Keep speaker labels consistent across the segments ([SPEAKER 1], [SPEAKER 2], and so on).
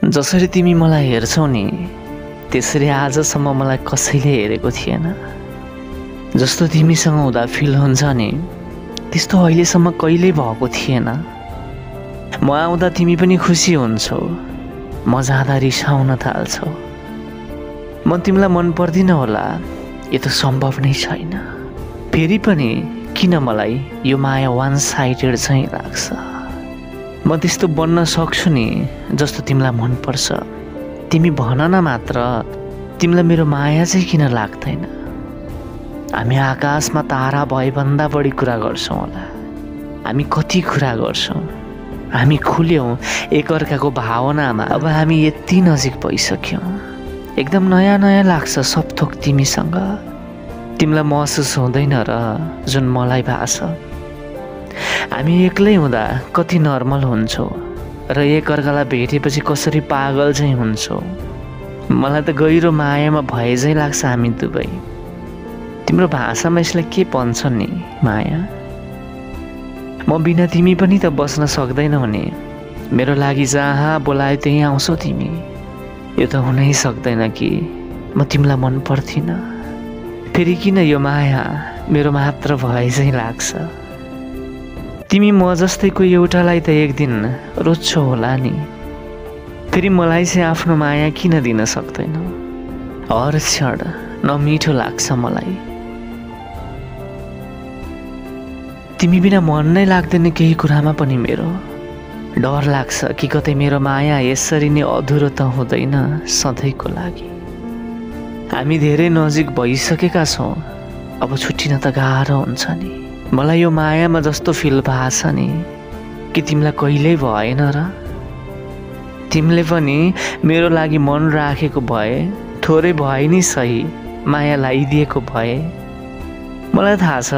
[SPEAKER 1] जसरी तिमी मलाई हेर्छौ नि त्यसरी आजसम्म मलाई कसैले हेरेको थिएन। जस्तो तिमीसँग हुँदा फिल हुन्छ नि त्यस्तो अहिलेसम्म कहिल्यै भएको थिएन। म आउँदा तिमी पनि खुसी हुन्छौ, म जाँदा रिसाउन थाल्छौ। म तिमीलाई मन पर्दिन होला, यो त सम्भव नै छैन। फेरि पनि किन मलाई यो माया वान साइडेड चाहिँ लाग्छ। म त्यस्तो बन्न सक्छु नि जस्तो तिमीलाई मनपर्छ। तिमी भन न मात्र, तिमीलाई मेरो माया चाहिँ किन लाग्दैन। हामी आकाशमा तारा भए भन्दा बढी कुरा गर्छौँ होला। हामी कति कुरा गर्छौँ। हामी खुल्यौँ एकअर्काको भावनामा। अब हामी यति नजिक भइसक्यौँ। एकदम नयाँ नयाँ लाग्छ सब थोक तिमीसँग। तिमीलाई महसुस हुँदैन र जुन मलाई भएको छ। हामी एक्लै हुँदा कति नर्मल हुन्छौँ र एकअर्कालाई भेटेपछि कसरी पागल चाहिँ हुन्छौँ। मलाई त गहिरो मायामा भए चाहिँ लाग्छ हामी दुवै। तिम्रो भाषामा यसलाई के भन्छ नि माया। म बिना तिमी पनि त बस्न सक्दैनौ नि। मेरो लागि जहाँ बोलायो त्यहीँ आउँछौ तिमी। यो त हुनै सक्दैन कि म तिमीलाई मन पर्थिन। फेरि किन यो माया मेरो मात्र भए चाहिँ लाग्छ। तिमी म जस्तैको एउटालाई त एक दिन रोज्छौ होला नि। फेरि मलाई चाहिँ आफ्नो माया किन दिन सक्दैनौ। हर क्षण नमिठो लाग्छ मलाई। तिमी बिना मन नै लाग्दैन केही कुरामा पनि मेरो। डर लाग्छ कि कतै मेरो माया यसरी नै अधुरो त हुँदैन सधैँको लागि। हामी धेरै नजिक भइसकेका छौँ। अब छुट्टिन त गाह्रो हुन्छ नि। मलाई यो मायामा जस्तो फिल भएको छ नि कि तिमीलाई कहिल्यै भएन र। तिमीले पनि मेरो लागि मन राखेको भए, थोरै भए नि सही माया लगाइदिएको भए। मलाई थाहा छ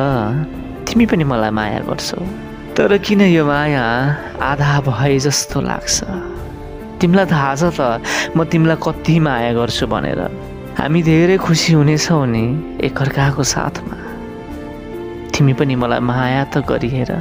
[SPEAKER 1] तिमी पनि मलाई माया गर्छौ। तर किन यो माया आधा भए जस्तो लाग्छ। तिमीलाई थाहा छ त म तिमीलाई कति माया गर्छु भनेर। हामी धेरै खुसी हुनेछौँ नि एकअर्काको साथमा। तिमी पनि मलाई माया त गरिहेर।